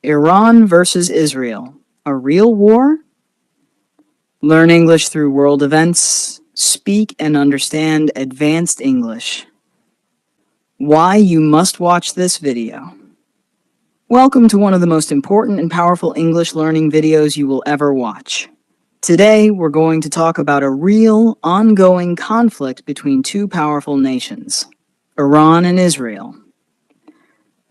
Iran versus Israel, a real war? Learn English through world events. Speak and understand advanced English. Why you must watch this video. Welcome to one of the most important and powerful English learning videos you will ever watch. Today, we're going to talk about a real, ongoing conflict between two powerful nations, Iran and Israel.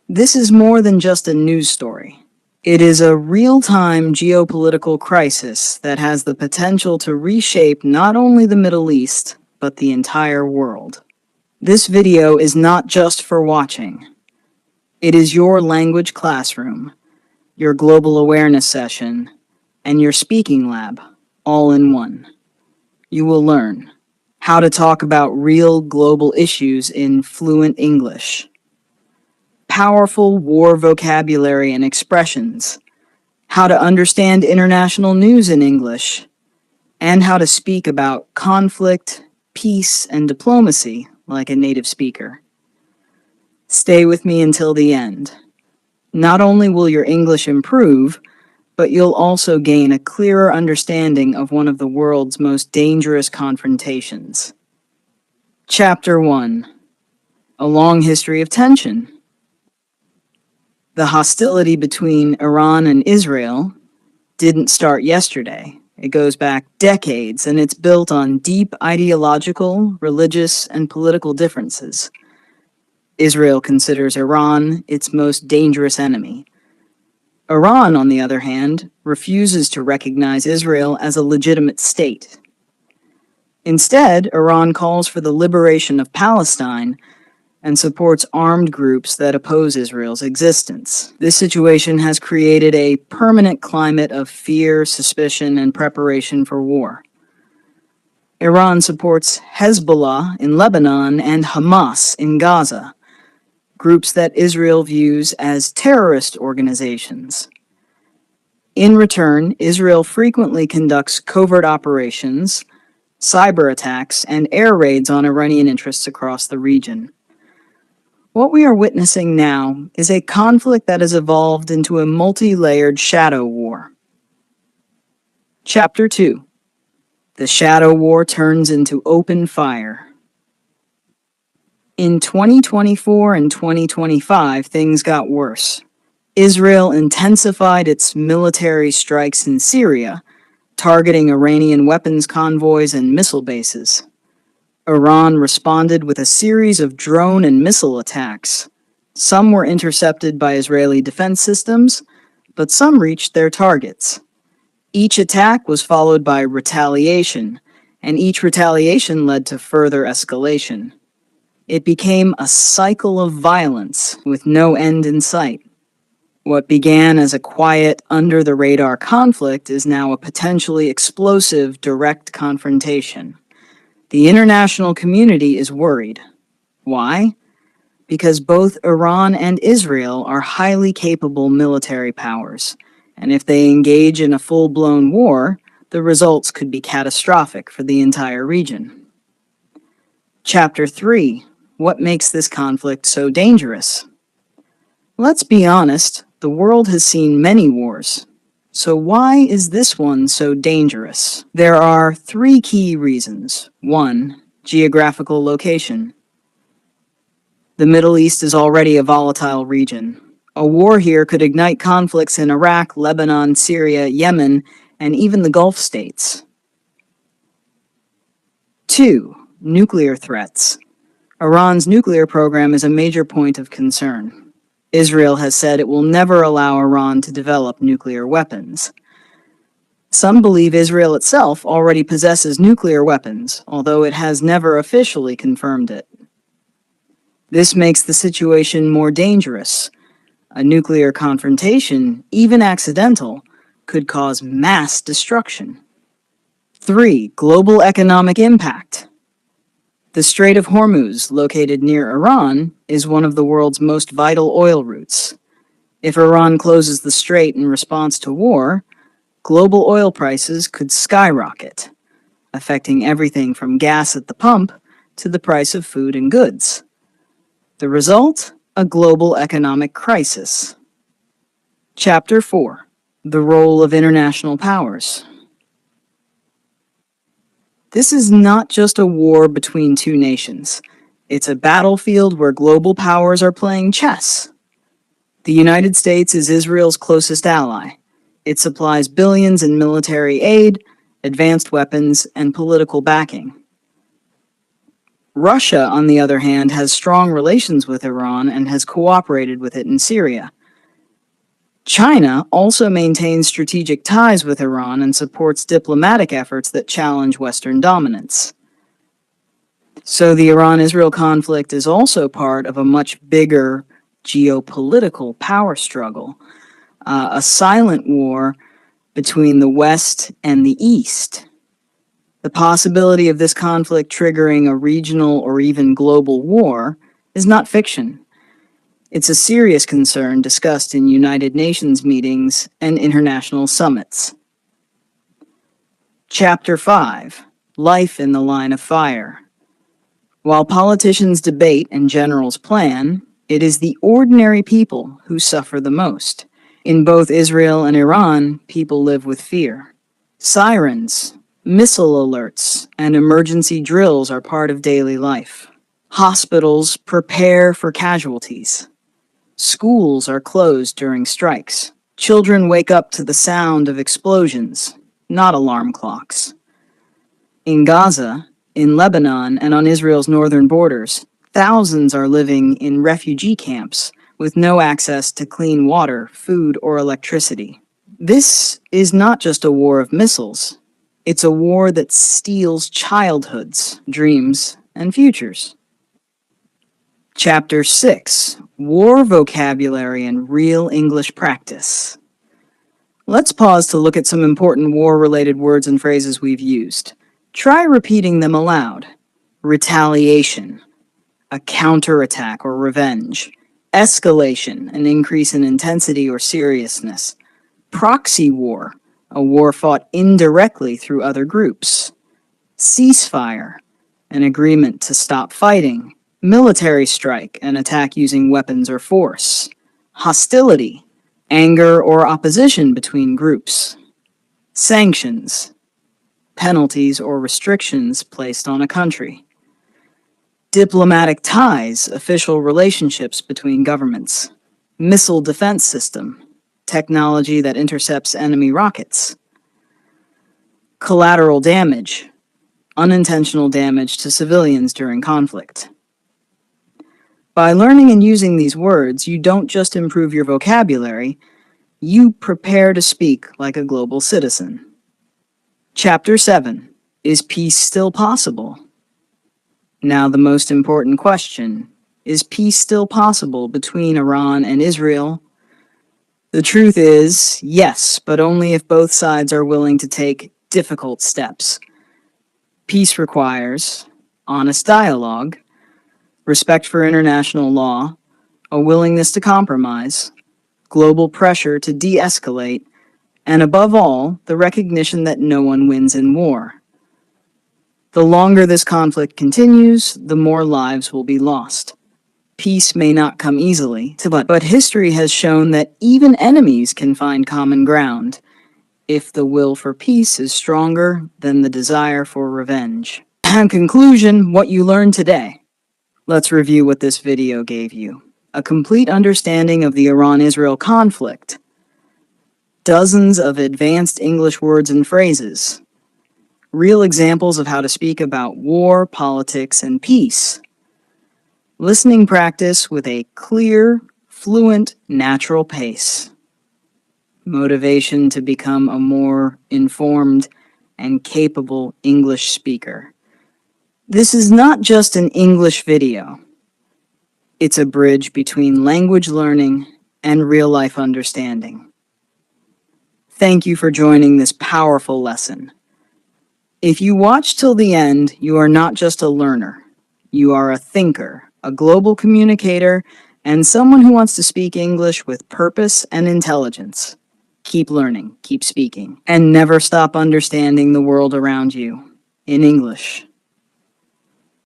This is more than just a news story. It is a real-time geopolitical crisis that has the potential to reshape not only the Middle East, but the entire world. This video is not just for watching. It is your language classroom, your global awareness session, and your speaking lab, all in one. You will learn how to talk about real global issues in fluent English, powerful war vocabulary and expressions, how to understand international news in English, and how to speak about conflict, peace, and diplomacy like a native speaker. Stay with me until the end. Not only will your English improve, but you'll also gain a clearer understanding of one of the world's most dangerous confrontations. Chapter 1. A long history of tension. The hostility between Iran and Israel didn't start yesterday. It goes back decades, and it's built on deep ideological, religious, and political differences. Israel considers Iran its most dangerous enemy. Iran, on the other hand, refuses to recognize Israel as a legitimate state. Instead, Iran calls for the liberation of Palestine and supports armed groups that oppose Israel's existence. This situation has created a permanent climate of fear, suspicion, and preparation for war. Iran supports Hezbollah in Lebanon and Hamas in Gaza, groups that Israel views as terrorist organizations. In return, Israel frequently conducts covert operations, cyber attacks, and air raids on Iranian interests across the region. What we are witnessing now is a conflict that has evolved into a multi-layered shadow war. Chapter 2. The shadow war turns into open fire. In 2024 and 2025, things got worse. Israel intensified its military strikes in Syria, targeting Iranian weapons convoys and missile bases. Iran responded with a series of drone and missile attacks. Some were intercepted by Israeli defense systems, but some reached their targets. Each attack was followed by retaliation, and each retaliation led to further escalation. It became a cycle of violence with no end in sight. What began as a quiet, under-the-radar conflict is now a potentially explosive, direct confrontation. The international community is worried. Why? Because both Iran and Israel are highly capable military powers, and if they engage in a full-blown war, the results could be catastrophic for the entire region. Chapter 3. What makes this conflict so dangerous? Let's be honest, the world has seen many wars. So why is this one so dangerous? There are 3 key reasons. 1. Geographical location. The Middle East is already a volatile region. A war here could ignite conflicts in Iraq, Lebanon, Syria, Yemen, and even the Gulf states. 2. Nuclear threats. Iran's nuclear program is a major point of concern. Israel has said it will never allow Iran to develop nuclear weapons. Some believe Israel itself already possesses nuclear weapons, although it has never officially confirmed it. This makes the situation more dangerous. A nuclear confrontation, even accidental, could cause mass destruction. 3. Global economic impact. The Strait of Hormuz, located near Iran, is one of the world's most vital oil routes. If Iran closes the strait in response to war, global oil prices could skyrocket, affecting everything from gas at the pump to the price of food and goods. The result? A global economic crisis. Chapter 4. The Role of International Powers. This is not just a war between two nations. It's a battlefield where global powers are playing chess. The United States is Israel's closest ally. It supplies billions in military aid, advanced weapons, and political backing. Russia, on the other hand, has strong relations with Iran and has cooperated with it in Syria. China also maintains strategic ties with Iran and supports diplomatic efforts that challenge Western dominance. So the Iran-Israel conflict is also part of a much bigger geopolitical power struggle, a silent war between the West and the East. The possibility of this conflict triggering a regional or even global war is not fiction. It's a serious concern discussed in United Nations meetings and international summits. Chapter 5. Life in the Line of Fire. While politicians debate and generals plan, it is the ordinary people who suffer the most. In both Israel and Iran, people live with fear. Sirens, missile alerts, and emergency drills are part of daily life. Hospitals prepare for casualties. Schools are closed during strikes. Children wake up to the sound of explosions, not alarm clocks. In Gaza, in Lebanon, and on Israel's northern borders, thousands are living in refugee camps with no access to clean water, food, or electricity. This is not just a war of missiles. It's a war that steals childhoods, dreams, and futures. Chapter 6. War Vocabulary and Real English Practice. Let's pause to look at some important war-related words and phrases we've used. Try repeating them aloud. Retaliation, a counterattack or revenge. Escalation, an increase in intensity or seriousness. Proxy war, a war fought indirectly through other groups. Ceasefire, an agreement to stop fighting. Military strike, an attack using weapons or force. Hostility, anger or opposition between groups. Sanctions, penalties or restrictions placed on a country. Diplomatic ties, official relationships between governments. Missile defense system, technology that intercepts enemy rockets. Collateral damage, unintentional damage to civilians during conflict. By learning and using these words, you don't just improve your vocabulary, you prepare to speak like a global citizen. Chapter 7. Is peace still possible? Now the most important question, is peace still possible between Iran and Israel? The truth is, yes, but only if both sides are willing to take difficult steps. Peace requires honest dialogue, respect for international law, a willingness to compromise, global pressure to de-escalate, and above all, the recognition that no one wins in war. The longer this conflict continues, the more lives will be lost. Peace may not come easily, but history has shown that even enemies can find common ground if the will for peace is stronger than the desire for revenge. In conclusion, what you learned today. Let's review what this video gave you. A complete understanding of the Iran-Israel conflict. Dozens of advanced English words and phrases. Real examples of how to speak about war, politics, and peace. Listening practice with a clear, fluent, natural pace. Motivation to become a more informed and capable English speaker. This is not just an English video. It's a bridge between language learning and real-life understanding. Thank you for joining this powerful lesson. If you watch till the end, you are not just a learner. You are a thinker, a global communicator, and someone who wants to speak English with purpose and intelligence. Keep learning, keep speaking, and never stop understanding the world around you in English.